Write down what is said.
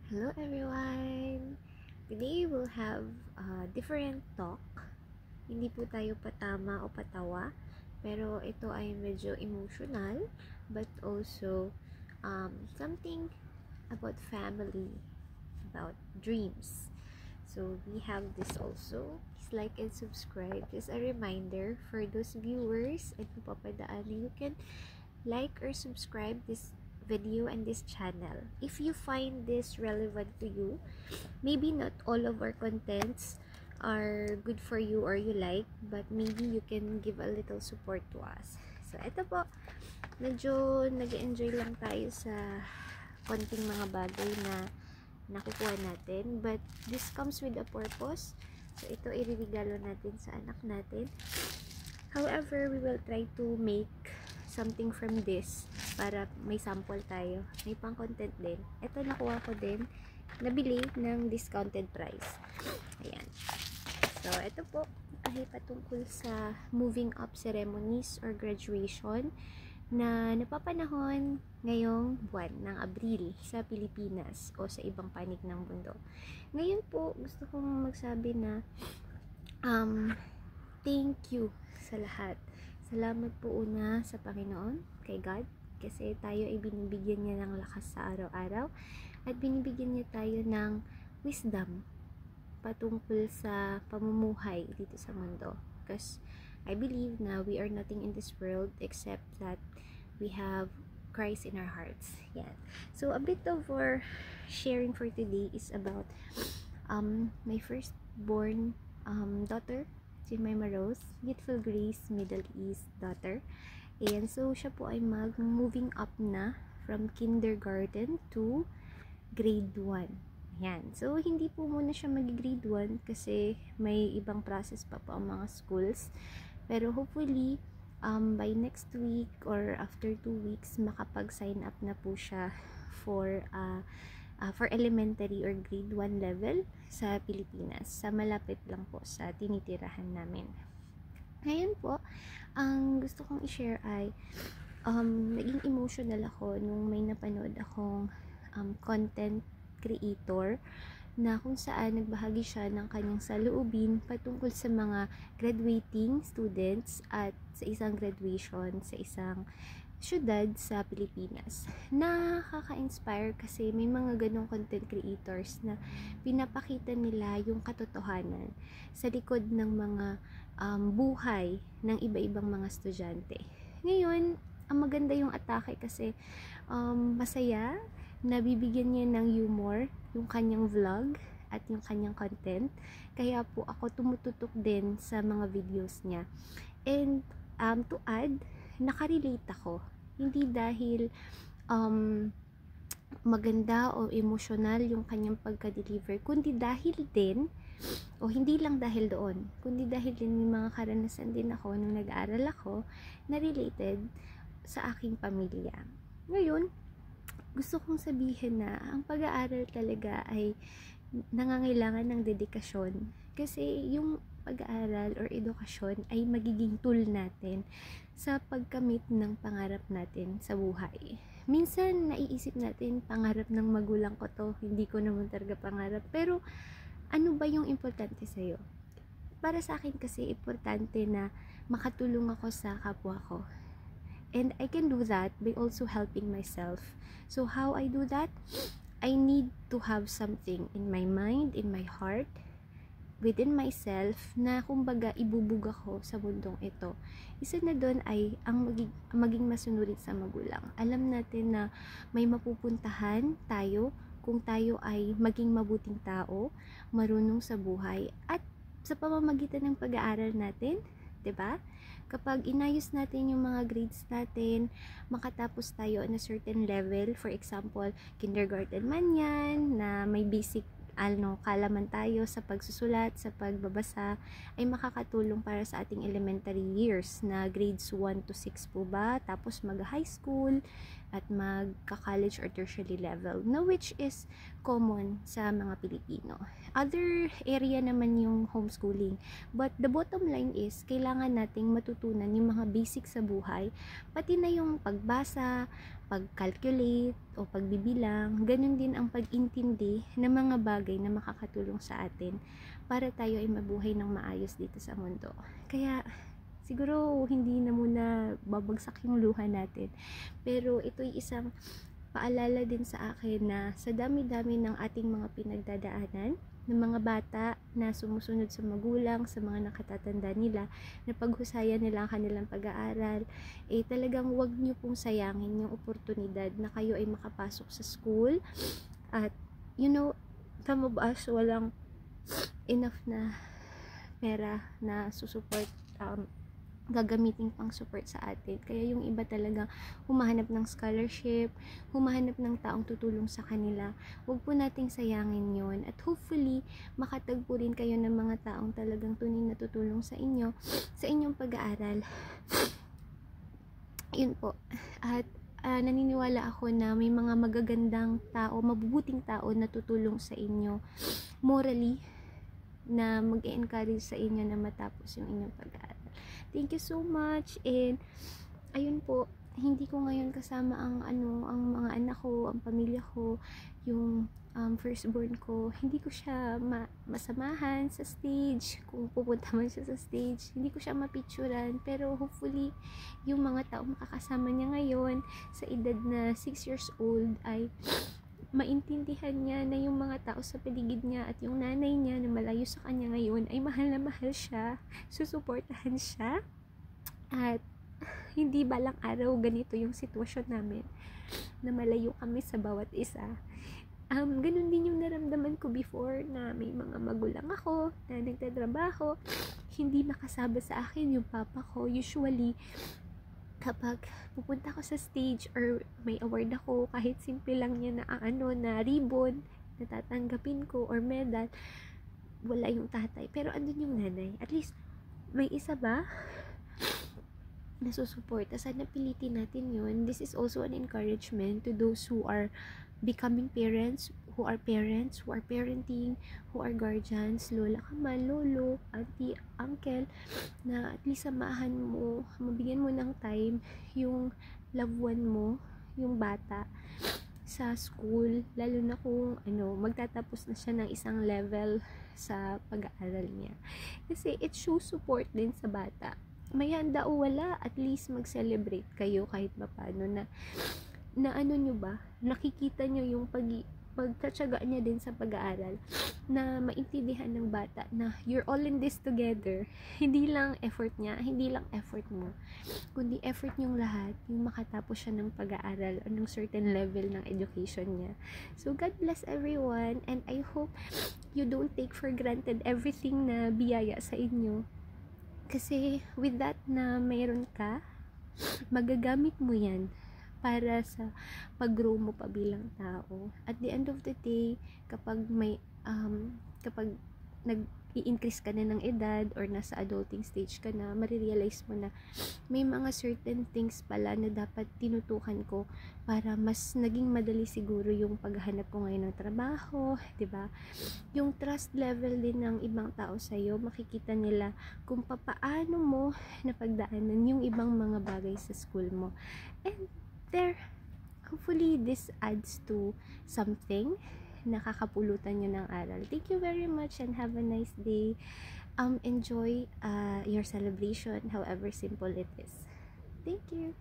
Hello everyone! Today we'll have a different talk. Hindi po tayo patama o patawa, pero ito ay medyo emotional, but also something about family, about dreams. So we have this also. Please like and subscribe. Just a reminder for those viewers and papadaan, you can like or subscribe this video and this channel if you find this relevant to you. Maybe not all of our contents are good for you or you like, but maybe you can give a little support to us. So ito po, medyo nag-enjoy lang tayo sa konting mga bagay na nakukuha natin, but this comes with a purpose. So ito iririgalo natin sa anak natin. However, we will try to make something from this para may sample tayo. May pang content din. Ito nakuha ko din. Nabili ng discounted price. Ayan. So, ito po ay patungkol sa moving up ceremonies or graduation na napapanahon ngayong buwan ng Abril sa Pilipinas o sa ibang panig ng mundo. Ngayon po, gusto kong magsabi na thank you sa lahat. Salamat po una sa Panginoon, kay God, kasi tayo ay binibigyan niya ng lakas sa araw-araw at binibigyan niya tayo ng wisdom patungkol sa pamumuhay dito sa mundo. Because I believe na we are nothing in this world except that we have Christ in our hearts. Yeah. So a bit of our sharing for today is about my firstborn daughter, si Jemima Rose, Beautiful Grace Middle East daughter. And so siya po ay moving up na from kindergarten to grade 1. Yan. So hindi po muna siya grade 1 kasi may ibang process pa po ang mga schools. Pero hopefully by next week or after 2 weeks makapag-sign up na po siya for elementary or grade 1 level sa Pilipinas. Sa malapit lang po sa tinitirahan namin. Ngayon po, ang gusto kong i-share ay naging emotional ako nung may napanood akong content creator na kung saan nagbahagi siya ng kanyang saloobin patungkol sa mga graduating students at sa isang graduation sa isang syudad sa Pilipinas. Nakaka-inspire kasi may mga ganong content creators na pinapakita nila yung katotohanan sa likod ng mga buhay ng iba-ibang mga estudyante. Ngayon, ang maganda yung atake kasi masaya, nabibigyan niya ng humor yung kanyang vlog at yung kanyang content. Kaya po ako tumututok din sa mga videos niya. And to add, nakarelate ako. Hindi dahil maganda o emotional yung kanyang pagka-deliver, kundi dahil din, o hindi lang dahil doon, kundi dahil din may mga karanasan din ako nung nag-aaral ako na related sa aking pamilya. Ngayon, gusto kong sabihin na ang pag-aaral talaga ay nangangailangan ng dedikasyon. Kasi yung pag-aaral or edukasyon ay magiging tool natin sa pagkamit ng pangarap natin sa buhay. Minsan, naiisip natin, pangarap ng magulang ko to, hindi ko naman talaga pangarap. Pero, ano ba yung importante sa'yo? Para sa akin kasi, importante na makatulong ako sa kapwa ko. And I can do that by also helping myself. So, how I do that? I need to have something in my mind, in my heart, within myself na kumbaga ibubog ako sa mundong ito. Isa na doon ay ang maging masunurin sa magulang. Alam natin na may mapupuntahan tayo kung tayo ay maging mabuting tao, marunong sa buhay, at sa pamamagitan ng pag-aaral natin, 'di ba? Kapag inayos natin yung mga grades natin, makatapos tayo on a certain level, for example, kindergarten man yan, na may basic kalaman tayo sa pagsusulat, sa pagbabasa, ay makakatulong para sa ating elementary years na grades 1 to 6 po ba, tapos mag high school, at magka-college or tertiary level, na which is common sa mga Pilipino. Other area naman yung homeschooling, but the bottom line is kailangan nating matutunan yung mga basic sa buhay, pati na yung pagbasa, pag-calculate o pagbibilang, ganun din ang pag-intindi ng mga bagay na makakatulong sa atin para tayo ay mabuhay ng maayos dito sa mundo. Kaya siguro hindi na muna babagsak yung luha natin, pero ito'y isang paalala din sa akin na sa dami-dami ng ating mga pinagdadaanan ng mga bata na sumusunod sa magulang, sa mga nakatatanda nila, na paghusayan nila ang kanilang pag-aaral, talagang wag nyo pong sayangin yung oportunidad na kayo ay makapasok sa school. At some of us walang enough na pera na susuport, gagamitin pang support sa atin. Kaya yung iba talaga humahanap ng scholarship, humahanap ng taong tutulong sa kanila. Huwag po nating sayangin yon, at hopefully makatagpo rin kayo ng mga taong talagang tunay na tutulong sa inyo sa inyong pag-aaral. Yun po. At naniniwala ako na may mga magagandang tao, mabubuting tao na tutulong sa inyo morally, na mag-encourage sa inyo na matapos yung inyong pag-aaral. Thank you so much. And ayun po, hindi ko ngayon kasama ang mga anak ko, ang pamilya ko, yung firstborn ko. Hindi ko siya masamahan sa stage. Kung pupunta man siya sa stage, hindi ko siya mapicturan. Pero hopefully yung mga tao makakasama niya ngayon sa edad na 6 years old ay maintindihan niya na yung mga tao sa paligid niya at yung nanay niya na malayo sa kanya ngayon ay mahal na mahal siya, susuportahan siya, at hindi balang araw ganito yung sitwasyon namin, na malayo kami sa bawat isa. Ganun din yung naramdaman ko before, na may mga magulang ako na nagtatrabaho, hindi makasama sa akin yung papa ko. Usually kapag pupunta ako sa stage or may award ako, kahit simple lang niya na ribbon na tatanggapin ko or medal, wala yung tatay, pero andun yung nanay. At least may isa ba na susuporta. Sana pilitin natin yun. This is also an encouragement to those who are becoming parents, who are parenting, who are guardians, lola ka man, lolo, auntie, uncle, na at least samahan mo, mabigyan mo ng time yung loved one mo, yung bata, sa school, lalo na kung magtatapos na siya ng isang level sa pag-aaral niya. Kasi it shows support din sa bata. May handa o wala, at least mag-celebrate kayo kahit paano na nyo ba, nakikita nyo yung pagtatsaga niya din sa pag-aaral, na maintindihan ng bata na you're all in this together. Hindi lang effort niya, hindi lang effort mo, kundi effort nyong lahat yung makatapos siya ng pag-aaral o ng certain level ng education niya. So God bless everyone, and I hope you don't take for granted everything na biyaya sa inyo, kasi with that na mayroon ka, magagamit mo yan para sa pag-grow mo pa bilang tao. At the end of the day, kapag kapag nag-i-increase ka na ng edad or nasa adulting stage ka na, marirealize mo na may mga certain things pala na dapat tinutukan ko para mas naging madali siguro yung paghahanap ko ngayon ng trabaho, 'di ba? Yung trust level din ng ibang tao sa iyo, makikita nila kung papaano mo napagdaanan yung ibang mga bagay sa school mo. And hopefully this adds to something, nakakapulutan nyo ng aral. Thank you very much and have a nice day. Enjoy your celebration, however simple it is. Thank you.